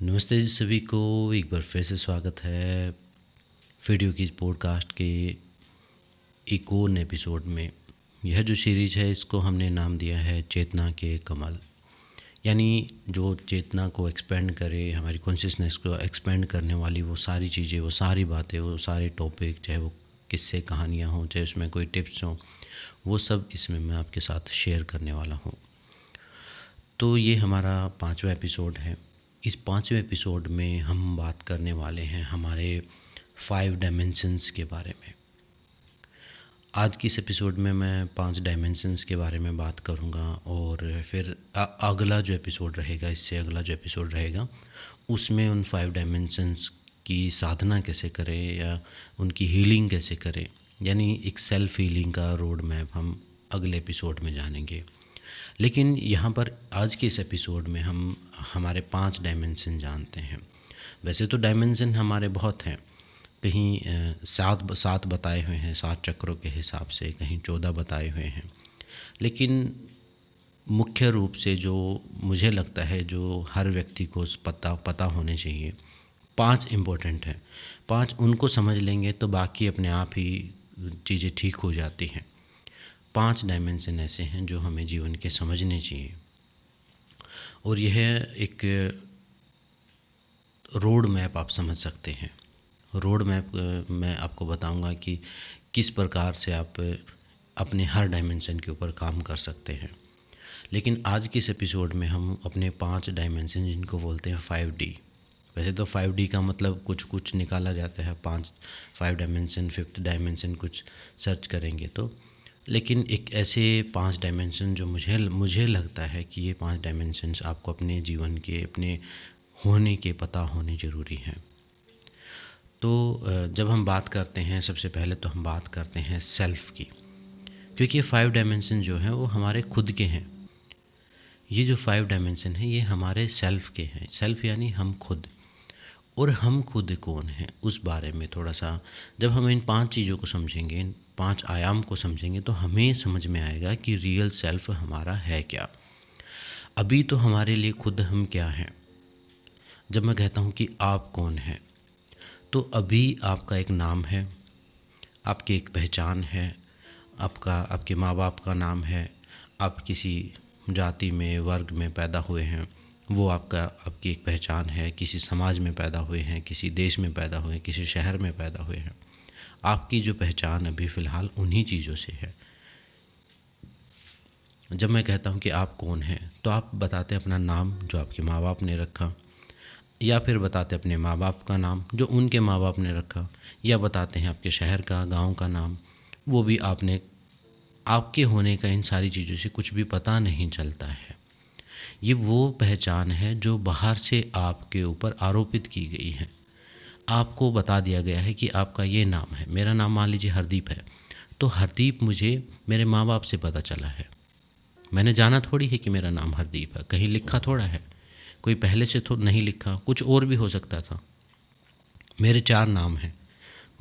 नमस्ते जी सभी को। एक बार फिर से स्वागत है वीडियो की पॉडकास्ट के एक और एपिसोड में। यह जो सीरीज़ है इसको हमने नाम दिया है चेतना के कमल। यानी जो चेतना को एक्सपेंड करे, हमारी कॉन्शियसनेस को एक्सपेंड करने वाली वो सारी चीज़ें, वो सारी बातें, वो सारे टॉपिक, चाहे वो किस्से कहानियाँ हों, चाहे उसमें कोई टिप्स हों, वो सब इसमें मैं आपके साथ शेयर करने वाला हूँ। तो ये हमारा 5वां एपिसोड है। इस 5वें एपिसोड में हम बात करने वाले हैं हमारे 5 डायमेंशंस के बारे में। आज की इस एपिसोड में मैं 5 डायमेंशंस के बारे में बात करूंगा और फिर अगला जो एपिसोड रहेगा, इससे अगला जो एपिसोड रहेगा उसमें उन 5 डायमेंशंस की साधना कैसे करें या उनकी हीलिंग कैसे करें, यानी एक सेल्फ हीलिंग का रोड मैप हम अगले एपिसोड में जानेंगे। लेकिन यहाँ पर आज के इस एपिसोड में हम हमारे 5 डायमेंशन जानते हैं। वैसे तो डायमेंशन हमारे बहुत हैं, कहीं सात बताए हुए हैं 7 चक्रों के हिसाब से, कहीं 14 बताए हुए हैं। लेकिन मुख्य रूप से जो मुझे लगता है जो हर व्यक्ति को पता होने चाहिए, 5 इम्पोर्टेंट हैं। 5 उनको समझ लेंगे तो बाकी अपने आप ही चीज़ें ठीक हो जाती हैं। 5 डायमेंशन ऐसे हैं जो हमें जीवन के समझने चाहिए और यह एक रोड मैप आप समझ सकते हैं। रोड मैप मैं आपको बताऊंगा कि किस प्रकार से आप अपने हर डायमेंशन के ऊपर काम कर सकते हैं। लेकिन आज के इस एपिसोड में हम अपने 5 डायमेंशन, जिनको बोलते हैं 5D। वैसे तो 5D का मतलब कुछ निकाला जाता है, 5 डायमेंशन, 5th डायमेंशन कुछ सर्च करेंगे तो, लेकिन एक ऐसे 5 डायमेंशन जो मुझे लगता है कि ये 5 डायमेंशंस आपको अपने जीवन के, अपने होने के पता होने ज़रूरी हैं। तो जब हम बात करते हैं, सबसे पहले तो हम बात करते हैं सेल्फ़ की, क्योंकि ये 5 डायमेंशन जो हैं वो हमारे खुद के हैं। ये जो 5 डायमेंशन हैं ये हमारे सेल्फ़ के हैं। सेल्फ़ यानी हम खुद, और हम खुद कौन हैं उस बारे में थोड़ा सा जब हम इन 5 चीज़ों को समझेंगे, इन 5 आयाम को समझेंगे, तो हमें समझ में आएगा कि रियल सेल्फ़ हमारा है क्या। अभी तो हमारे लिए खुद हम क्या हैं। जब मैं कहता हूँ कि आप कौन हैं, तो अभी आपका एक नाम है, आपकी एक पहचान है, आपके माँ बाप का नाम है, आप किसी जाति में, वर्ग में पैदा हुए हैं, वो आपकी एक पहचान है। किसी समाज में पैदा हुए हैं, किसी देश में पैदा हुए हैं, किसी शहर में पैदा हुए हैं, आपकी जो पहचान अभी फ़िलहाल उन्हीं चीज़ों से है। जब मैं कहता हूँ कि आप कौन हैं, तो आप बताते हैं अपना नाम जो आपके माँ बाप ने रखा, या फिर बताते अपने माँ बाप का नाम जो उनके माँ बाप ने रखा, या बताते हैं आपके शहर का, गांव का नाम, वो भी आपने। आपके होने का इन सारी चीज़ों से कुछ भी पता नहीं चलता है। ये वो पहचान है जो बाहर से आपके ऊपर आरोपित की गई है। आपको बता दिया गया है कि आपका ये नाम है। मेरा नाम मान लीजिए हरदीप है, तो हरदीप मुझे मेरे माँ बाप से पता चला है। मैंने जाना थोड़ी है कि मेरा नाम हरदीप है, कहीं लिखा थोड़ा है, कोई पहले से तो नहीं लिखा, कुछ और भी हो सकता था। मेरे 4 नाम हैं।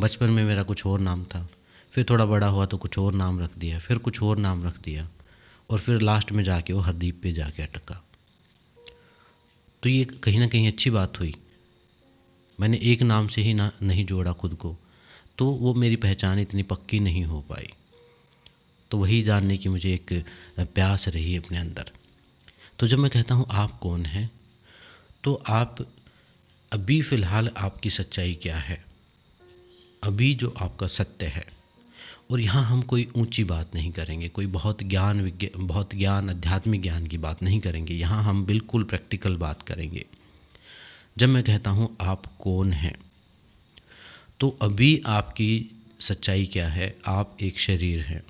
बचपन में मेरा कुछ और नाम था, फिर थोड़ा बड़ा हुआ तो कुछ और नाम रख दिया, फिर कुछ और नाम रख दिया, और फिर लास्ट में जाके वो हरदीप पे जाके अटका। तो ये कहीं ना कहीं अच्छी बात हुई। मैंने एक नाम से ही नहीं जोड़ा खुद को, तो वो मेरी पहचान इतनी पक्की नहीं हो पाई। तो वही जानने की मुझे एक प्यास रही अपने अंदर। तो जब मैं कहता हूँ आप कौन हैं, तो आप अभी फ़िलहाल आपकी सच्चाई क्या है, अभी जो आपका सत्य है। और यहाँ हम कोई ऊंची बात नहीं करेंगे, कोई बहुत ज्ञान आध्यात्मिक ज्ञान की बात नहीं करेंगे। यहाँ हम बिल्कुल प्रैक्टिकल बात करेंगे। जब मैं कहता हूँ आप कौन हैं, तो अभी आपकी सच्चाई क्या है। आप एक शरीर हैं।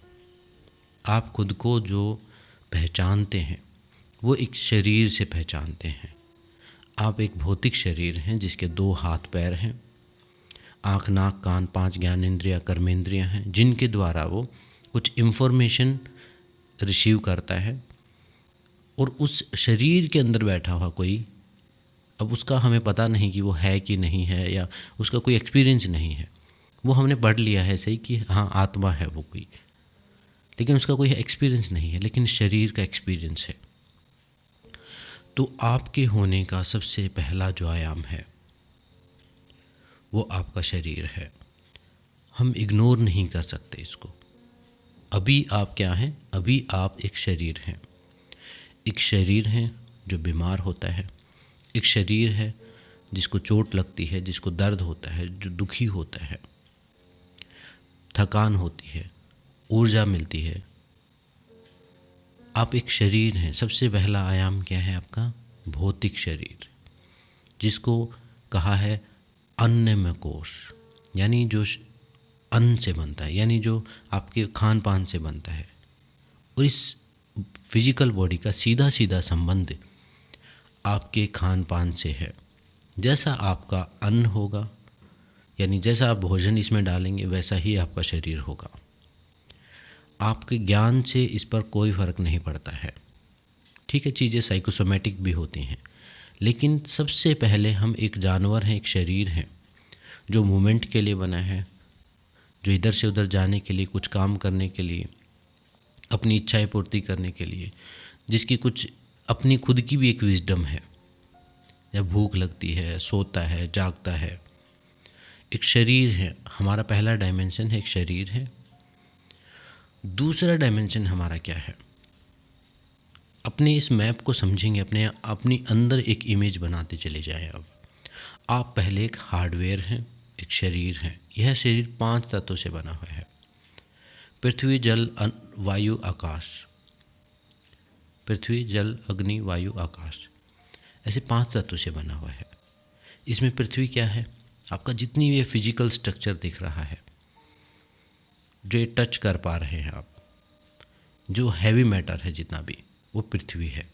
आप खुद को जो पहचानते हैं वो एक शरीर से पहचानते हैं। आप एक भौतिक शरीर हैं जिसके 2 हाथ पैर हैं, आँख, नाक, कान, 5 ज्ञानेंद्रियाँ, कर्मेंद्रियाँ हैं, जिनके द्वारा वो कुछ इन्फॉर्मेशन रिसीव करता है। और उस शरीर के अंदर बैठा हुआ कोई, अब उसका हमें पता नहीं कि वो है कि नहीं है, या उसका कोई एक्सपीरियंस नहीं है। वो हमने पढ़ लिया है ऐसे ही कि हाँ आत्मा है वो कोई, लेकिन उसका कोई एक्सपीरियंस नहीं है, लेकिन शरीर का एक्सपीरियंस है। तो आपके होने का सबसे पहला जो आयाम है वो आपका शरीर है। हम इग्नोर नहीं कर सकते इसको। अभी आप क्या हैं? अभी आप एक शरीर हैं। एक शरीर है जो बीमार होता है, एक शरीर है जिसको चोट लगती है, जिसको दर्द होता है, जो दुखी होता है, थकान होती है, ऊर्जा मिलती है। आप एक शरीर हैं। सबसे पहला आयाम क्या है आपका? भौतिक शरीर, जिसको कहा है अन्नमय कोश, यानी जो अन्न से बनता है, यानी जो आपके खान पान से बनता है। और इस फिजिकल बॉडी का सीधा सीधा संबंध आपके खान पान से है। जैसा आपका अन्न होगा, यानी जैसा आप भोजन इसमें डालेंगे, वैसा ही आपका शरीर होगा। आपके ज्ञान से इस पर कोई फ़र्क नहीं पड़ता है। ठीक है, चीज़ें साइकोसोमेटिक भी होती हैं, लेकिन सबसे पहले हम एक जानवर हैं, एक शरीर हैं जो मूवमेंट के लिए बना है, जो इधर से उधर जाने के लिए, कुछ काम करने के लिए, अपनी इच्छाएं पूर्ति करने के लिए, जिसकी कुछ अपनी खुद की भी एक विजडम है। जब भूख लगती है, सोता है, जागता है, एक शरीर है। हमारा पहला डायमेंशन है, एक शरीर है। दूसरा डायमेंशन हमारा क्या है? अपने इस मैप को समझेंगे, अपनी अंदर एक इमेज बनाते चले जाएं। अब आप पहले एक हार्डवेयर हैं, एक शरीर हैं। यह शरीर 5 तत्वों से बना हुआ है। पृथ्वी, जल, वायु, आकाश। पृथ्वी, जल, अग्नि, वायु, आकाश, ऐसे 5 तत्वों से बना हुआ है। इसमें पृथ्वी क्या है? आपका जितनी भी फिजिकल स्ट्रक्चर दिख रहा है, जो ये टच कर पा रहे हैं आप, जो हैवी मैटर है जितना भी, वो पृथ्वी है।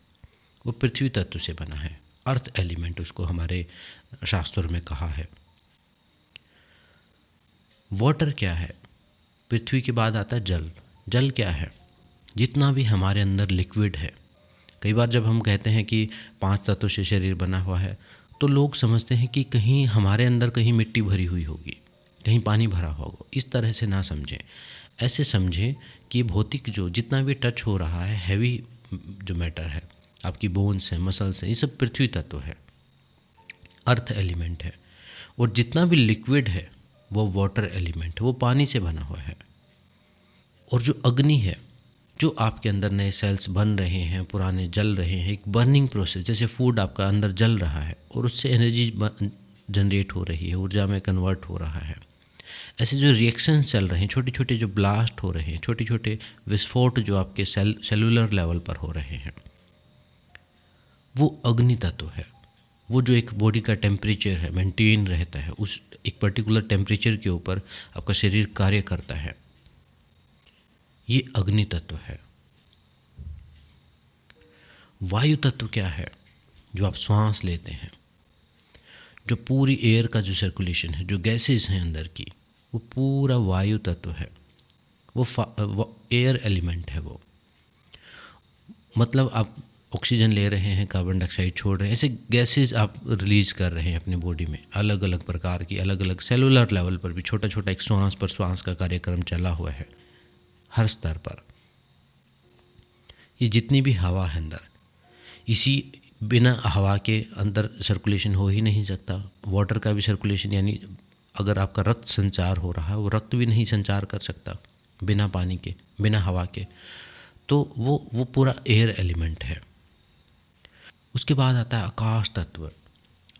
वो पृथ्वी तत्व से बना है। अर्थ एलिमेंट उसको हमारे शास्त्रों में कहा है। वाटर क्या है? पृथ्वी के बाद आता है जल। जल क्या है? जितना भी हमारे अंदर लिक्विड है। कई बार जब हम कहते हैं कि 5 तत्वों से शरीर बना हुआ है, तो लोग समझते हैं कि कहीं हमारे अंदर कहीं मिट्टी भरी हुई होगी, कहीं पानी भरा होगा। इस तरह से ना समझें। ऐसे समझें कि भौतिक जो जितना भी टच हो रहा है, हैवी जो मैटर है, आपकी बोन्स हैं, मसल्स हैं, ये सब पृथ्वी तत्व है, अर्थ एलिमेंट है। और जितना भी लिक्विड है वो वाटर एलिमेंट है, वो पानी से बना हुआ है। और जो अग्नि है, जो आपके अंदर नए सेल्स बन रहे हैं, पुराने जल रहे हैं, एक बर्निंग प्रोसेस, जैसे फूड आपका अंदर जल रहा है और उससे एनर्जी जनरेट हो रही है, ऊर्जा में कन्वर्ट हो रहा है। ऐसे जो रिएक्शन चल रहे हैं, छोटे छोटे जो ब्लास्ट हो रहे हैं, छोटे छोटे विस्फोट जो आपके सेलुलर लेवल पर हो रहे हैं, वो अग्नि तत्व है। वो जो एक बॉडी का टेम्परेचर है मेंटेन रहता है, उस एक पर्टिकुलर टेम्परेचर के ऊपर आपका शरीर कार्य करता है, ये अग्नि तत्व है। वायु तत्व क्या है? जो आप श्वास लेते हैं, जो पूरी एयर का जो सर्कुलेशन है, जो गैसेस हैं अंदर की, वो पूरा वायु तत्व है। वो एयर एलिमेंट है। वो मतलब आप ऑक्सीजन ले रहे हैं, कार्बन डाइऑक्साइड छोड़ रहे हैं, ऐसे गैसेस आप रिलीज़ कर रहे हैं अपने बॉडी में, अलग अलग प्रकार की, अलग अलग सेलुलर लेवल पर भी छोटा छोटा एक श्वास पर श्वास का कार्यक्रम चला हुआ है हर स्तर पर। ये जितनी भी हवा है अंदर, इसी बिना हवा के अंदर सर्कुलेशन हो ही नहीं सकता। वाटर का भी सर्कुलेशन, यानी अगर आपका रक्त संचार हो रहा है, वो रक्त भी नहीं संचार कर सकता बिना पानी के, बिना हवा के। तो वो पूरा एयर एलिमेंट है। उसके बाद आता है आकाश तत्व।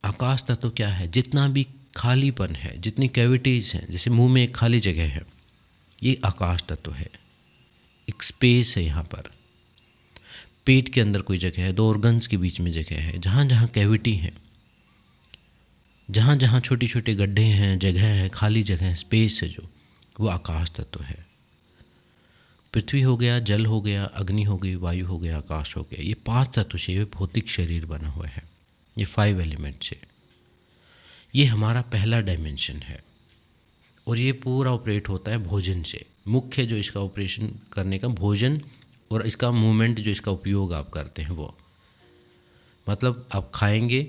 आकाश तत्व क्या है? जितना भी खालीपन है, जितनी कैविटीज़ हैं, जैसे मुंह में एक खाली जगह है, ये आकाश तत्व है। एक स्पेस है यहाँ पर। पेट के अंदर कोई जगह है, 2 ऑर्गन्स के बीच में जगह है, जहाँ जहाँ कैविटी है, जहाँ जहाँ छोटे छोटे गड्ढे हैं, जगह है, खाली जगह है, स्पेस है, जो वो आकाश तत्व है। पृथ्वी हो गया, जल हो गया, अग्नि हो गई, वायु हो गया, आकाश हो गया। ये 5 तत्व से ये भौतिक शरीर बना हुआ है, ये 5 एलिमेंट से। ये हमारा पहला डायमेंशन है। और ये पूरा ऑपरेट होता है भोजन से। मुख्य जो इसका ऑपरेशन करने का भोजन और इसका मूवमेंट, जो इसका उपयोग आप करते हैं, वो मतलब आप खाएंगे,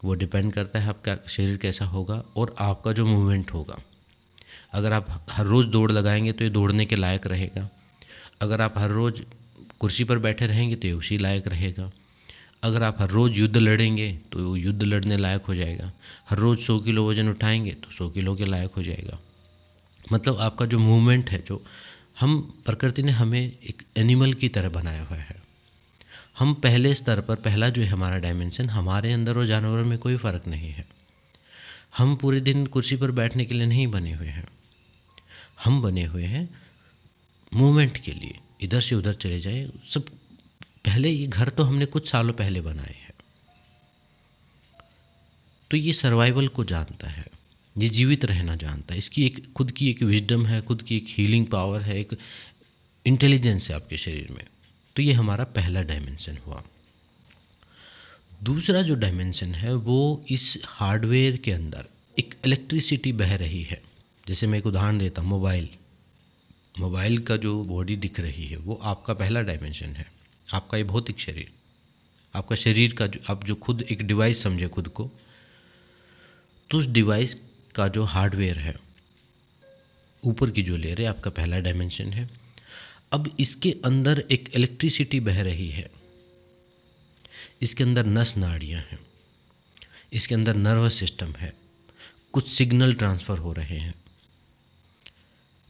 वो डिपेंड करता है आपका शरीर कैसा होगा और आपका जो मूवमेंट होगा। अगर आप हर रोज़ दौड़ लगाएंगे तो ये दौड़ने के लायक रहेगा। अगर आप हर रोज़ कुर्सी पर बैठे रहेंगे तो ये उसी लायक रहेगा। अगर आप हर रोज़ युद्ध लड़ेंगे तो वो युद्ध लड़ने लायक हो जाएगा, हर रोज़ 100 किलो वज़न उठाएंगे तो 100 किलो के लायक हो जाएगा। मतलब आपका जो मूवमेंट है, जो हम प्रकृति ने हमें एक एनिमल की तरह बनाया हुआ है। हम पहले स्तर पर, पहला जो है हमारा डायमेंशन, हमारे अंदर और जानवरों में कोई फ़र्क नहीं है। हम पूरे दिन कुर्सी पर बैठने के लिए नहीं बने हुए हैं, हम बने हुए हैं मूवमेंट के लिए। इधर से उधर चले जाए सब। पहले ये घर तो हमने कुछ सालों पहले बनाए हैं, तो ये सर्वाइवल को जानता है, ये जीवित रहना जानता है। इसकी एक खुद की एक विजडम है, खुद की एक हीलिंग पावर है, एक इंटेलिजेंस है आपके शरीर में। तो ये हमारा पहला डायमेंशन हुआ। दूसरा जो डायमेंशन है वो इस हार्डवेयर के अंदर एक इलेक्ट्रिसिटी बह रही है। जैसे मैं एक उदाहरण देता हूँ, मोबाइल का जो बॉडी दिख रही है वो आपका पहला डायमेंशन है, आपका ये भौतिक शरीर। आपका शरीर का जो आप जो खुद एक डिवाइस समझे खुद को, तो उस डिवाइस का जो हार्डवेयर है, ऊपर की जो लेयर है, आपका पहला डायमेंशन है। अब इसके अंदर एक इलेक्ट्रिसिटी बह रही है, इसके अंदर नस नाड़ियाँ हैं, इसके अंदर नर्वस सिस्टम है, कुछ सिग्नल ट्रांसफ़र हो रहे हैं।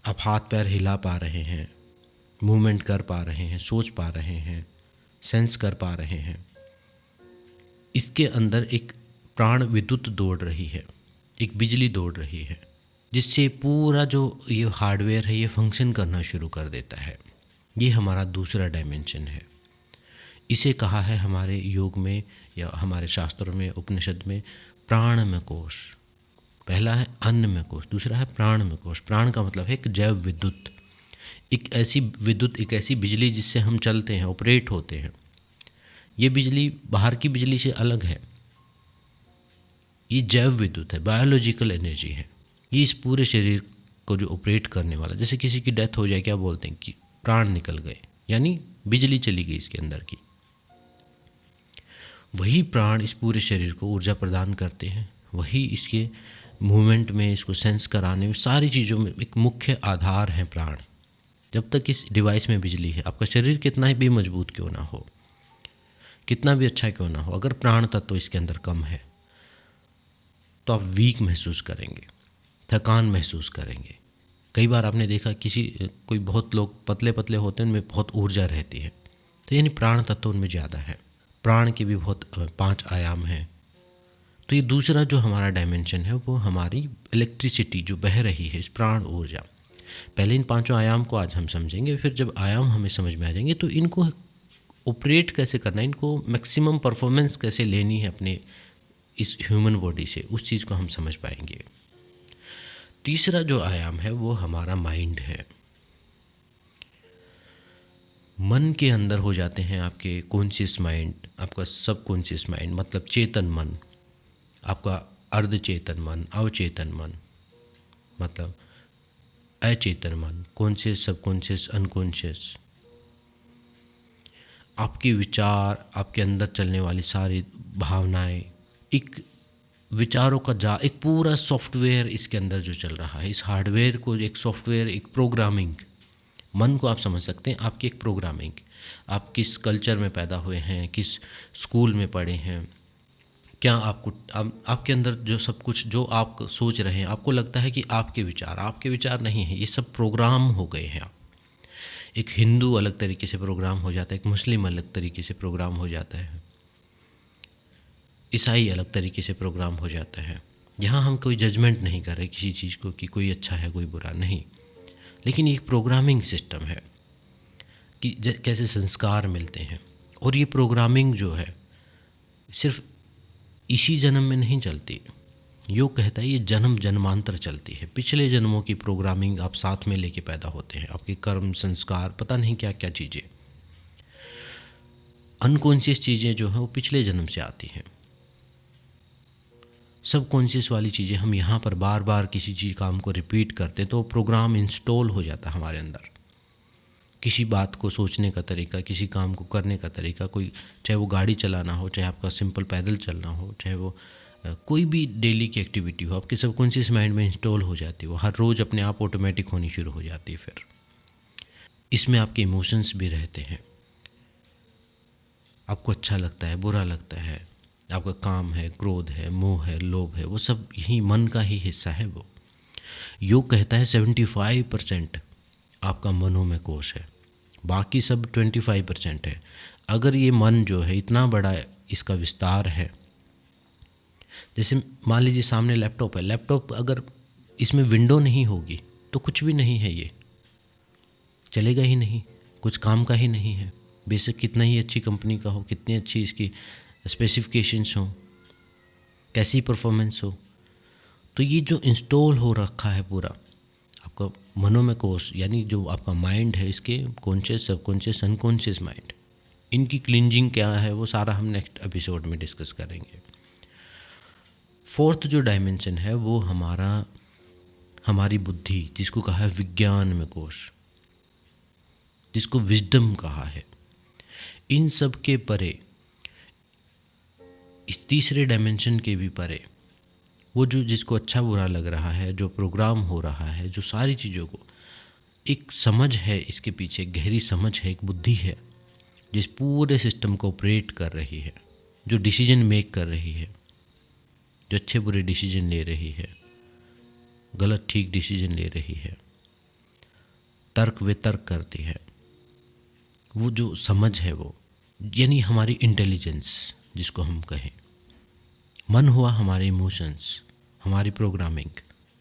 आप हाथ पैर हिला पा रहे हैं, मूवमेंट कर पा रहे हैं, सोच पा रहे हैं, सेंस कर पा रहे हैं। इसके अंदर एक प्राण विद्युत दौड़ रही है, एक बिजली दौड़ रही है, जिससे पूरा जो ये हार्डवेयर है ये फंक्शन करना शुरू कर देता है। ये हमारा दूसरा डायमेंशन है। इसे कहा है हमारे योग में या हमारे शास्त्रों में, उपनिषद में, प्राणमय कोश। पहला है अन्नमय कोश, दूसरा है प्राणमय कोश। प्राण का मतलब है एक जैव विद्युत, एक ऐसी विद्युत, एक ऐसी बिजली जिससे हम चलते हैं, ऑपरेट होते हैं। ये बिजली बाहर की बिजली से अलग है, ये जैव विद्युत है, बायोलॉजिकल एनर्जी है। ये इस पूरे शरीर को जो ऑपरेट करने वाला, जैसे किसी की डेथ हो जाए क्या बोलते हैं कि प्राण निकल गए, यानी बिजली चली गई इसके अंदर की। वही प्राण इस पूरे शरीर को ऊर्जा प्रदान करते हैं, वही इसके मूवमेंट में, इसको सेंस कराने में, सारी चीज़ों में एक मुख्य आधार है प्राण। जब तक इस डिवाइस में बिजली है, आपका शरीर कितना भी मजबूत क्यों ना हो, कितना भी अच्छा क्यों ना हो, अगर प्राण तत्व इसके अंदर कम है तो आप वीक महसूस करेंगे, थकान महसूस करेंगे। कई बार आपने देखा कोई बहुत लोग पतले पतले होते हैं, उनमें बहुत ऊर्जा रहती है, तो यानी प्राण तत्व उनमें ज़्यादा है। प्राण के भी बहुत 5 आयाम हैं। तो ये दूसरा जो हमारा डायमेंशन है वो हमारी इलेक्ट्रिसिटी जो बह रही है, इस प्राण ऊर्जा। पहले इन 5 आयाम को आज हम समझेंगे, फिर जब आयाम हमें समझ में आ जाएंगे तो इनको ऑपरेट कैसे करना है, इनको मैक्सिमम परफॉर्मेंस कैसे लेनी है अपने इस ह्यूमन बॉडी से, उस चीज़ को हम समझ पाएंगे। तीसरा जो आयाम है वो हमारा माइंड है। मन के अंदर हो जाते हैं आपके कॉन्शियस माइंड, आपका सब कॉन्शियस माइंड, मतलब चेतन मन, आपका अर्धचेतन मन, अवचेतन मन, मतलब अचेतन मन, कॉन्शियस, सबकॉन्शियस, अनकॉन्शियस। आपके विचार, आपके अंदर चलने वाली सारी भावनाएं, एक विचारों का एक पूरा सॉफ्टवेयर इसके अंदर जो चल रहा है, इस हार्डवेयर को एक सॉफ्टवेयर, एक प्रोग्रामिंग, मन को आप समझ सकते हैं आपकी एक प्रोग्रामिंग। आप किस कल्चर में पैदा हुए हैं, किस स्कूल में पढ़े हैं, क्या आपके अंदर जो सब कुछ जो आप सोच रहे हैं, आपको लगता है कि आपके विचार नहीं हैं, ये सब प्रोग्राम हो गए हैं। आप एक हिंदू अलग तरीके से प्रोग्राम हो जाता है, एक मुस्लिम अलग तरीके से प्रोग्राम हो जाता है, ईसाई अलग तरीके से प्रोग्राम हो जाता है। यहाँ हम कोई जजमेंट नहीं कर रहे किसी चीज़ को कि कोई अच्छा है कोई बुरा नहीं, लेकिन ये प्रोग्रामिंग सिस्टम है कि कैसे संस्कार मिलते हैं। और ये प्रोग्रामिंग जो है सिर्फ इसी जन्म में नहीं चलती, योग कहता है ये जन्म जन्मांतर चलती है। पिछले जन्मों की प्रोग्रामिंग आप साथ में लेके पैदा होते हैं, आपके कर्म, संस्कार, पता नहीं क्या क्या चीज़ें, अनकॉन्शियस चीज़ें जो हैं वो पिछले जन्म से आती हैं। सब कॉन्शियस वाली चीज़ें हम यहाँ पर बार बार किसी चीज़ काम को रिपीट करते हैं तो प्रोग्राम इंस्टॉल हो जाता है हमारे अंदर। किसी बात को सोचने का तरीका, किसी काम को करने का तरीका, कोई चाहे वो गाड़ी चलाना हो, चाहे आपका सिंपल पैदल चलना हो, चाहे वो कोई भी डेली की एक्टिविटी हो, आपके सबकॉन्शियस माइंड में इंस्टॉल हो जाती है। वो हर रोज़ अपने आप ऑटोमेटिक होनी शुरू हो जाती है। फिर इसमें आपके इमोशंस भी रहते हैं। आपको अच्छा लगता है, बुरा लगता है, आपका काम है, क्रोध है, मोह है, लोभ है, वो सब यही मन का ही हिस्सा है। वो योग कहता है 75% आपका मनोमय कोश है, बाकी सब 25% है। अगर ये मन जो है इतना बड़ा, इसका विस्तार है, जैसे मान लीजिए सामने लैपटॉप है, लैपटॉप अगर इसमें विंडो नहीं होगी तो कुछ भी नहीं है, ये चलेगा ही नहीं, कुछ काम का ही नहीं है। बेशक कितना ही अच्छी कंपनी का हो, कितनी अच्छी इसकी स्पेसिफिकेशंस हो, कैसी परफॉर्मेंस हो, तो ये जो इंस्टॉल हो रखा है पूरा आपका मनोमय कोश, यानी जो आपका माइंड है, इसके कॉन्शियस, सबकॉन्शियस, अनकॉन्शियस माइंड, इनकी क्लींजिंग क्या है वो सारा हम नेक्स्ट एपिसोड में डिस्कस करेंगे। फोर्थ जो डायमेंशन है वो हमारी बुद्धि, जिसको कहा है विज्ञान में कोश, जिसको विजडम कहा है। इन सब के परे, इस तीसरे डायमेंशन के भी परे, वो जो जिसको अच्छा बुरा लग रहा है, जो प्रोग्राम हो रहा है, जो सारी चीज़ों को एक समझ है, इसके पीछे एक गहरी समझ है, एक बुद्धि है जिस पूरे सिस्टम को ऑपरेट कर रही है, जो डिसीजन मेक कर रही है, जो अच्छे बुरे डिसीजन ले रही है, गलत ठीक डिसीजन ले रही है, तर्क वितर्क करती है। वो जो समझ है वो, यानी हमारी इंटेलिजेंस जिसको हम कहें। मन हुआ हमारे इमोशंस, हमारी प्रोग्रामिंग,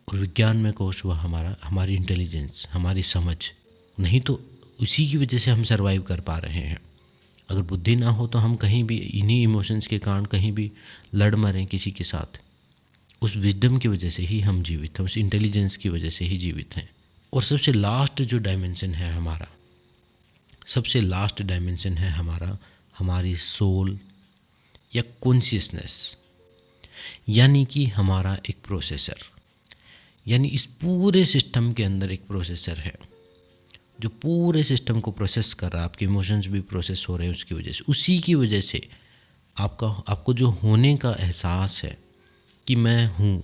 और विज्ञान में कोश हुआ हमारी इंटेलिजेंस, हमारी समझ। नहीं तो उसी की वजह से हम सरवाइव कर पा रहे हैं। अगर बुद्धि ना हो तो हम कहीं भी इन्हीं इमोशंस के कारण कहीं भी लड़ मरें किसी के साथ। उस विजडम की वजह से ही हम जीवित हैं, उस इंटेलिजेंस की वजह से ही जीवित हैं। और सबसे लास्ट जो डायमेंशन है हमारा, सबसे लास्ट डायमेंशन है हमारी सोल या कॉन्शियसनेस, यानी कि हमारा एक प्रोसेसर। यानी इस पूरे सिस्टम के अंदर एक प्रोसेसर है जो पूरे सिस्टम को प्रोसेस कर रहा है। आपके इमोशंस भी प्रोसेस हो रहे हैं उसकी वजह से। उसी की वजह से आपको जो होने का एहसास है कि मैं हूँ,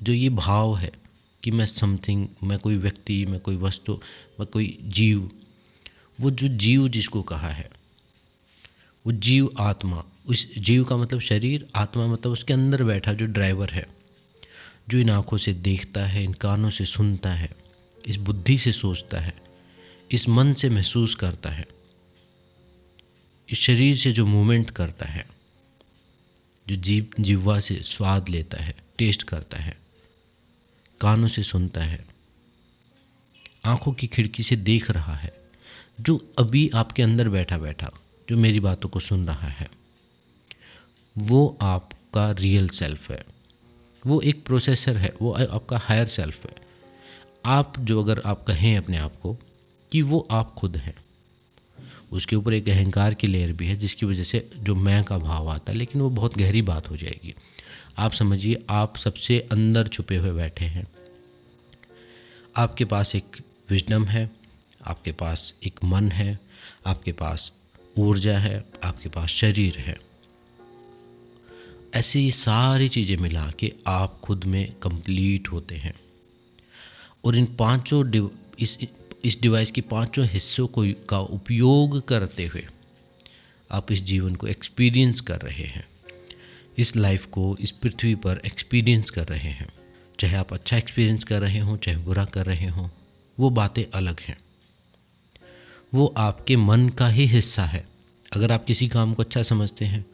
जो ये भाव है कि मैं समथिंग, मैं कोई व्यक्ति, मैं कोई वस्तु, मैं कोई जीव, वो जो जीव जिसको कहा है, वो जीव आत्मा, उस जीव का मतलब शरीर, आत्मा मतलब उसके अंदर बैठा जो ड्राइवर है, जो इन आँखों से देखता है, इन कानों से सुनता है, इस बुद्धि से सोचता है, इस मन से महसूस करता है, इस शरीर से जो मूवमेंट करता है, जो जीवा से स्वाद लेता है, टेस्ट करता है, कानों से सुनता है, आँखों की खिड़की से देख रहा है, जो अभी आपके अंदर बैठा बैठा जो मेरी बातों को सुन रहा है, वो आपका रियल सेल्फ है। वो एक प्रोसेसर है, वो आपका हायर सेल्फ है। आप जो, अगर आप कहें अपने आप को कि वो आप खुद हैं, उसके ऊपर एक अहंकार की लेयर भी है जिसकी वजह से जो मैं का भाव आता है, लेकिन वो बहुत गहरी बात हो जाएगी। आप समझिए, आप सबसे अंदर छुपे हुए बैठे हैं। आपके पास एक विजडम है, आपके पास एक मन है, आपके पास ऊर्जा है, आपके पास शरीर है। ऐसी ये सारी चीज़ें मिला के आप खुद में कंप्लीट होते हैं। और इन पांचों इस डिवाइस के पांचों हिस्सों का उपयोग करते हुए आप इस जीवन को एक्सपीरियंस कर रहे हैं, इस लाइफ को इस पृथ्वी पर एक्सपीरियंस कर रहे हैं। चाहे आप अच्छा एक्सपीरियंस कर रहे हों, चाहे बुरा कर रहे हों, वो बातें अलग हैं। वो आपके मन का ही हिस्सा है। अगर आप किसी काम को अच्छा समझते हैं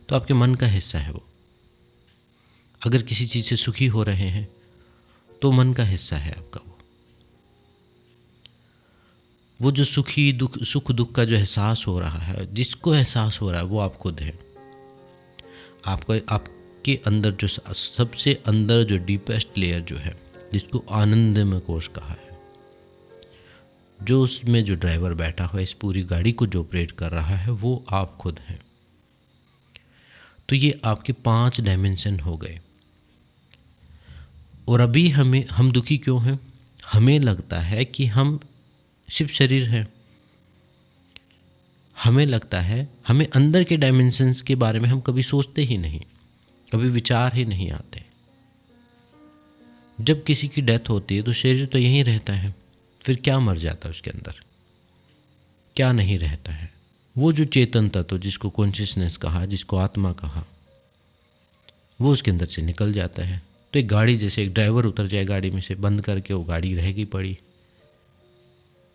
तो आपके मन का हिस्सा है वो। अगर किसी चीज़ से सुखी हो रहे हैं तो मन का हिस्सा है आपका वो जो सुख दुख का जो एहसास हो रहा है, जिसको एहसास हो रहा है, वो आप खुद हैं। आपके अंदर जो सबसे अंदर जो डीपेस्ट लेयर जो है, जिसको आनंदमय कोश कहा है, जो उसमें जो ड्राइवर बैठा हुआ है, इस पूरी गाड़ी को जो ऑपरेट कर रहा है, वो आप खुद हैं। तो ये आपके 5 डायमेंशन हो गए। और अभी हम दुखी क्यों हैं? हमें लगता है कि हम सिर्फ शरीर है। हमें लगता है, हमें अंदर के डायमेंशंस के बारे में हम कभी सोचते ही नहीं, कभी विचार ही नहीं आते। जब किसी की डेथ होती है तो शरीर तो यहीं रहता है, फिर क्या मर जाता है उसके अंदर? क्या नहीं रहता है? वो जो चेतन तत्व जिसको कॉन्शियसनेस कहा, जिसको आत्मा कहा, वो उसके अंदर से निकल जाता है। तो एक गाड़ी, जैसे एक ड्राइवर उतर जाए गाड़ी में से, बंद करके वो गाड़ी रहेगी पड़ी,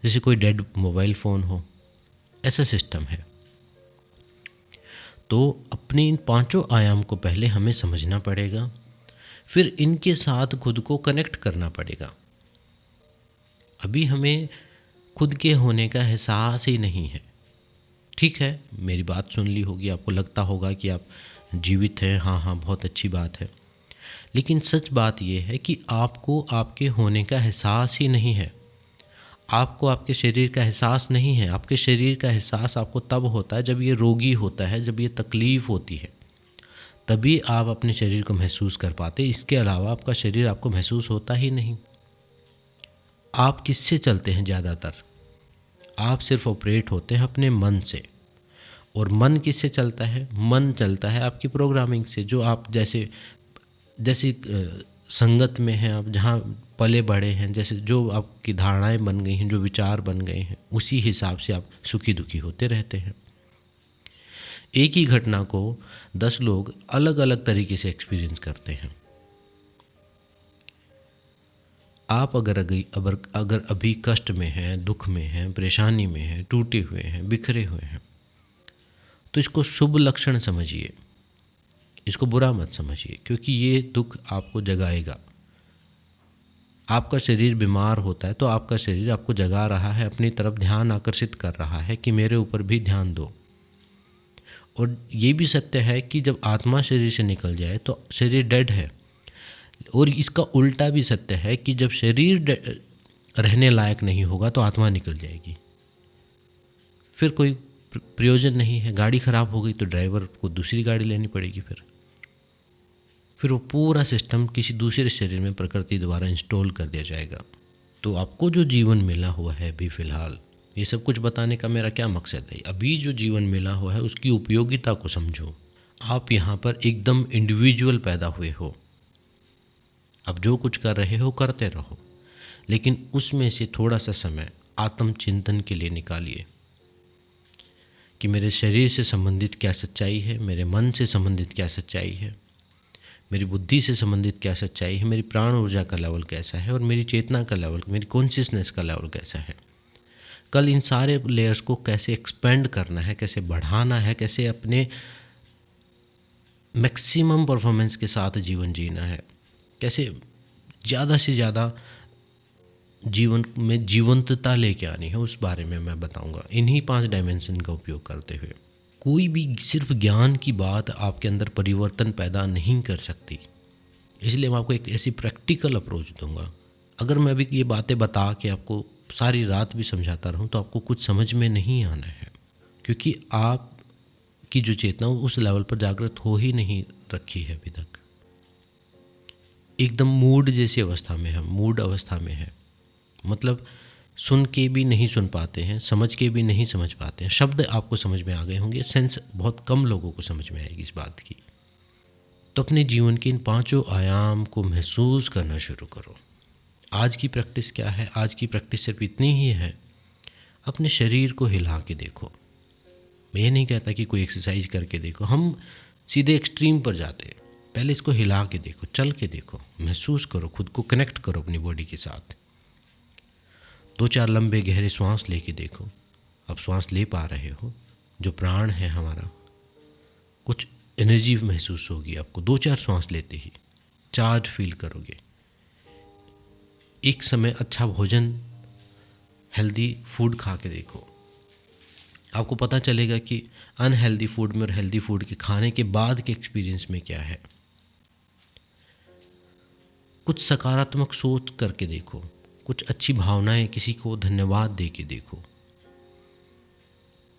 जैसे कोई डेड मोबाइल फ़ोन हो, ऐसा सिस्टम है। तो अपने इन पांचों आयाम को पहले हमें समझना पड़ेगा, फिर इनके साथ खुद को कनेक्ट करना पड़ेगा। अभी हमें खुद के होने का एहसास ही नहीं है। ठीक है, मेरी बात सुन ली होगी, आपको लगता होगा कि आप जीवित हैं, हाँ हाँ बहुत अच्छी बात है, लेकिन सच बात यह है कि आपको आपके होने का एहसास ही नहीं है। आपको आपके शरीर का एहसास नहीं है। आपके शरीर का एहसास आपको तब होता है जब ये रोगी होता है, जब ये तकलीफ़ होती है, तभी आप अपने शरीर को महसूस कर पाते। इसके अलावा आपका शरीर आपको महसूस होता ही नहीं। आप किससे चलते हैं ज़्यादातर? आप सिर्फ ऑपरेट होते हैं अपने मन से। और मन किससे चलता है? मन चलता है आपकी प्रोग्रामिंग से, जो आप जैसे जैसी संगत में हैं, आप जहाँ पले बड़े हैं, जैसे जो आपकी धारणाएं बन गई हैं, जो विचार बन गए हैं, उसी हिसाब से आप सुखी दुखी होते रहते हैं। एक ही घटना को 10 लोग अलग अलग तरीके से एक्सपीरियंस करते हैं। आप अगर अभी कष्ट में हैं, दुख में हैं, परेशानी में हैं, टूटे हुए हैं, बिखरे हुए हैं, तो इसको शुभ लक्षण समझिए, इसको बुरा मत समझिए, क्योंकि ये दुख आपको जगाएगा। आपका शरीर बीमार होता है तो आपका शरीर आपको जगा रहा है, अपनी तरफ ध्यान आकर्षित कर रहा है कि मेरे ऊपर भी ध्यान दो। और ये भी सत्य है कि जब आत्मा शरीर से निकल जाए तो शरीर डेड है। और इसका उल्टा भी सत्य है कि जब शरीर रहने लायक नहीं होगा तो आत्मा निकल जाएगी, फिर कोई प्रयोजन नहीं है। गाड़ी ख़राब हो गई तो ड्राइवर को दूसरी गाड़ी लेनी पड़ेगी, फिर वो पूरा सिस्टम किसी दूसरे शरीर में प्रकृति द्वारा इंस्टॉल कर दिया जाएगा। तो आपको जो जीवन मिला हुआ है अभी फ़िलहाल, ये सब कुछ बताने का मेरा क्या मकसद है? अभी जो जीवन मिला हुआ है उसकी उपयोगिता को समझो। आप यहाँ पर एकदम इंडिविजुअल पैदा हुए हो। अब जो कुछ कर रहे हो करते रहो, लेकिन उसमें से थोड़ा सा समय आत्मचिंतन के लिए निकालिए कि मेरे शरीर से संबंधित क्या सच्चाई है, मेरे मन से संबंधित क्या सच्चाई है, मेरी बुद्धि से संबंधित क्या सच्चाई है, मेरी प्राण ऊर्जा का लेवल कैसा है, और मेरी चेतना का लेवल, मेरी कॉन्शियसनेस का लेवल कैसा है। कल इन सारे लेयर्स को कैसे एक्सपेंड करना है, कैसे बढ़ाना है, कैसे अपने मैक्सिमम परफॉर्मेंस के साथ जीवन जीना है, कैसे ज़्यादा से ज़्यादा जीवन में जीवंतता लेके आनी है, उस बारे में मैं बताऊंगा इन्हीं 5 डायमेंशन का उपयोग करते हुए। कोई भी सिर्फ ज्ञान की बात आपके अंदर परिवर्तन पैदा नहीं कर सकती, इसलिए मैं आपको एक ऐसी प्रैक्टिकल अप्रोच दूंगा। अगर मैं अभी ये बातें बता के आपको सारी रात भी समझाता रहूं तो आपको कुछ समझ में नहीं आना है, क्योंकि आपकी जो चेतना उस लेवल पर जागृत हो ही नहीं रखी है अभी तक। एकदम मूड जैसी अवस्था में है, मूड अवस्था में है, मतलब सुन के भी नहीं सुन पाते हैं, समझ के भी नहीं समझ पाते हैं। शब्द आपको समझ में आ गए होंगे, सेंस बहुत कम लोगों को समझ में आएगी इस बात की। तो अपने जीवन के इन 5 आयाम को महसूस करना शुरू करो। आज की प्रैक्टिस क्या है? आज की प्रैक्टिस सिर्फ इतनी ही है, अपने शरीर को हिला के देखो। मैं ये नहीं कहता कि कोई एक्सरसाइज करके देखो, हम सीधे एक्सट्रीम पर जाते हैं। पहले इसको हिला के देखो, चल के देखो, महसूस करो, खुद को कनेक्ट करो अपनी बॉडी के साथ। 2-4 लंबे गहरे श्वास लेके देखो। अब श्वास ले पा रहे हो, जो प्राण है हमारा, कुछ एनर्जी महसूस होगी आपको 2-4 श्वास लेते ही, चार्ज फील करोगे। एक समय अच्छा भोजन, हेल्दी फूड खा के देखो, आपको पता चलेगा कि अनहेल्दी फूड में और हेल्दी फूड के खाने के बाद के एक्सपीरियंस में क्या है। कुछ सकारात्मक सोच करके देखो, कुछ अच्छी भावनाएं, किसी को धन्यवाद दे के देखो,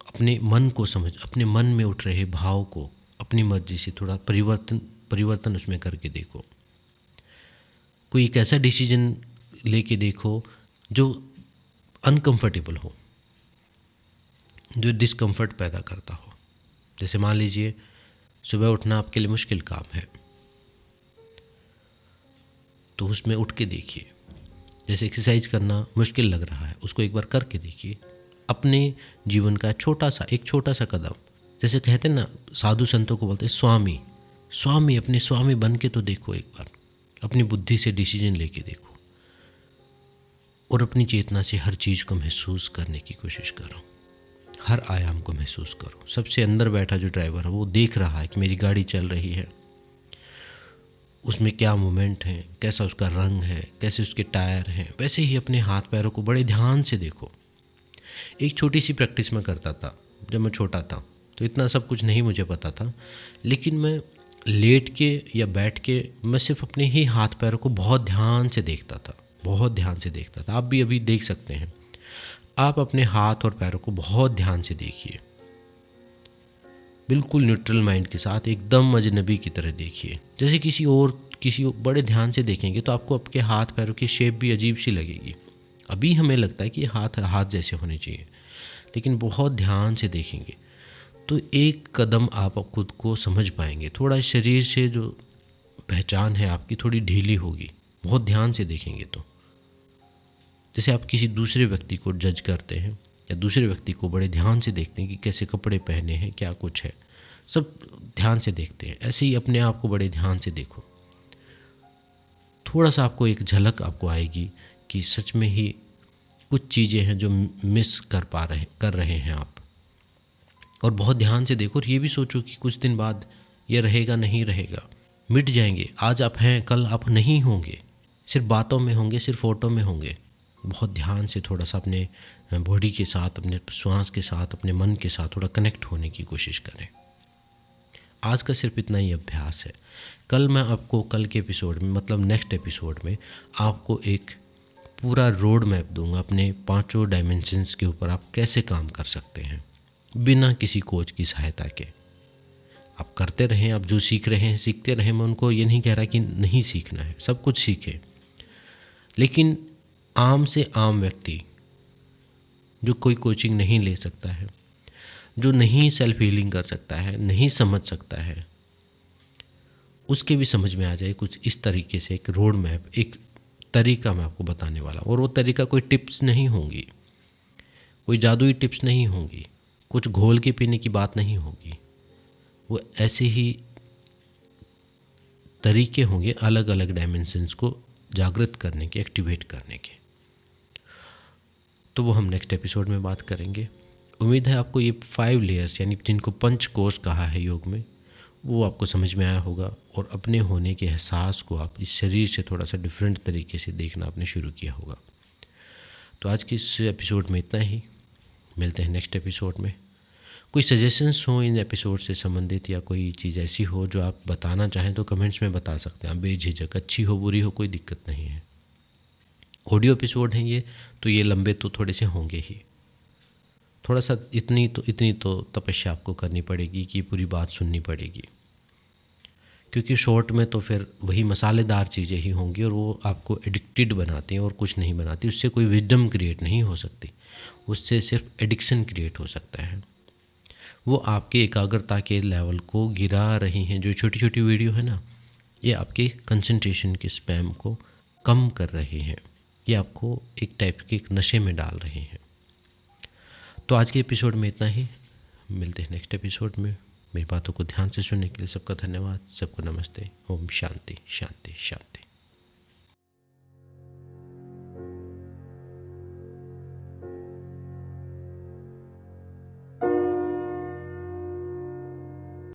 अपने मन को समझ, अपने मन में उठ रहे भाव को अपनी मर्जी से थोड़ा परिवर्तन उसमें करके देखो। कोई एक ऐसा डिसीजन लेके देखो जो अनकंफर्टेबल हो, जो डिस्कम्फर्ट पैदा करता हो। जैसे मान लीजिए सुबह उठना आपके लिए मुश्किल काम है, तो उसमें उठ के देखिए। जैसे एक्सरसाइज करना मुश्किल लग रहा है, उसको एक बार करके देखिए, अपने जीवन का एक छोटा सा कदम, जैसे कहते हैं ना, साधु संतों को बोलते हैं स्वामी, स्वामी अपने स्वामी बन के तो देखो एक बार, अपनी बुद्धि से डिसीजन लेके देखो और अपनी चेतना से हर चीज़ को महसूस करने की कोशिश करो, हर आयाम को महसूस करो। सबसे अंदर बैठा जो ड्राइवर है वो देख रहा है कि मेरी गाड़ी चल रही है, उसमें क्या मूवमेंट है, कैसा उसका रंग है, कैसे उसके टायर हैं। वैसे ही अपने हाथ पैरों को बड़े ध्यान से देखो। एक छोटी सी प्रैक्टिस मैं करता था जब मैं छोटा था, तो इतना सब कुछ नहीं मुझे पता था, लेकिन मैं लेट के या बैठ के मैं सिर्फ अपने ही हाथ पैरों को बहुत ध्यान से देखता था, बहुत ध्यान से देखता था। आप भी अभी देख सकते हैं, आप अपने हाथ और पैरों को बहुत ध्यान से देखिए, बिल्कुल न्यूट्रल माइंड के साथ, एकदम अजनबी की तरह देखिए। जैसे किसी और बड़े ध्यान से देखेंगे तो आपको आपके हाथ पैरों की शेप भी अजीब सी लगेगी। अभी हमें लगता है कि हाथ जैसे होने चाहिए, लेकिन बहुत ध्यान से देखेंगे तो एक कदम आप खुद को समझ पाएंगे। थोड़ा शरीर से जो पहचान है आपकी थोड़ी ढीली होगी, बहुत ध्यान से देखेंगे तो। जैसे आप किसी दूसरे व्यक्ति को जज करते हैं या दूसरे व्यक्ति को बड़े ध्यान से देखते हैं कि कैसे कपड़े पहने हैं, क्या कुछ है, सब ध्यान से देखते हैं, ऐसे ही अपने आप को बड़े ध्यान से देखो। थोड़ा सा आपको एक झलक आपको आएगी कि सच में ही कुछ चीज़ें हैं जो मिस कर रहे हैं आप। और बहुत ध्यान से देखो और ये भी सोचो कि कुछ दिन बाद ये रहेगा नहीं रहेगा, मिट जाएंगे। आज आप हैं, कल आप नहीं होंगे, सिर्फ बातों में होंगे, सिर्फ फ़ोटो में होंगे। बहुत ध्यान से थोड़ा सा अपने बॉडी के साथ, अपने श्वास के साथ, अपने मन के साथ थोड़ा कनेक्ट होने की कोशिश करें। आज का सिर्फ इतना ही अभ्यास है। कल मैं आपको कल के एपिसोड में, मतलब नेक्स्ट एपिसोड में, आपको एक पूरा रोड मैप दूंगा अपने 5 डायमेंशंस के ऊपर आप कैसे काम कर सकते हैं बिना किसी कोच की सहायता के। आप करते रहें, आप जो सीख रहे हैं सीखते रहें। मैं उनको ये नहीं कह रहा कि नहीं सीखना है, सब कुछ सीखें, लेकिन आम से आम व्यक्ति जो कोई कोचिंग नहीं ले सकता है, जो नहीं सेल्फ हीलिंग कर सकता है, नहीं समझ सकता है, उसके भी समझ में आ जाए कुछ इस तरीके से एक रोड मैप, एक तरीका मैं आपको बताने वाला हूँ। और वो तरीका कोई टिप्स नहीं होंगी, कोई जादुई टिप्स नहीं होंगी, कुछ घोल के पीने की बात नहीं होगी। वो ऐसे ही तरीके होंगे अलग अलग डायमेंशंस को जागृत करने के, एक्टिवेट करने के। तो वो हम नेक्स्ट एपिसोड में बात करेंगे। उम्मीद है आपको ये 5 लेयर्स, यानी जिनको पंच कोश कहा है योग में, वो आपको समझ में आया होगा और अपने होने के एहसास को आप इस शरीर से थोड़ा सा डिफरेंट तरीके से देखना आपने शुरू किया होगा। तो आज की इस एपिसोड में इतना ही, मिलते हैं नेक्स्ट एपिसोड में। कोई सजेशंस हो इन एपिसोड से संबंधित या कोई चीज़ ऐसी हो जो आप बताना चाहें तो कमेंट्स में बता सकते हैं आप बेझिझक। अच्छी हो बुरी हो कोई दिक्कत नहीं है। ऑडियो एपिसोड हैं ये, तो ये लंबे तो थोड़े से होंगे ही। थोड़ा सा इतनी तो तपस्या आपको करनी पड़ेगी कि पूरी बात सुननी पड़ेगी, क्योंकि शॉर्ट में तो फिर वही मसालेदार चीज़ें ही होंगी और वो आपको एडिक्टेड बनाती हैं और कुछ नहीं बनाती। उससे कोई विजडम क्रिएट नहीं हो सकती, उससे सिर्फ एडिक्शन क्रिएट हो सकता है। वो आपके एकाग्रता के लेवल को गिरा रही हैं। जो छोटी छोटी वीडियो है ना, ये आपके कंसंट्रेशन के स्पैम को कम कर रहे हैं, ये आपको एक टाइप के एक नशे में डाल रहे हैं। तो आज के एपिसोड में इतना ही, मिलते हैं नेक्स्ट एपिसोड में। मेरी बातों को ध्यान से सुनने के लिए सबका धन्यवाद। सबको नमस्ते। ओम शांति शांति शांति।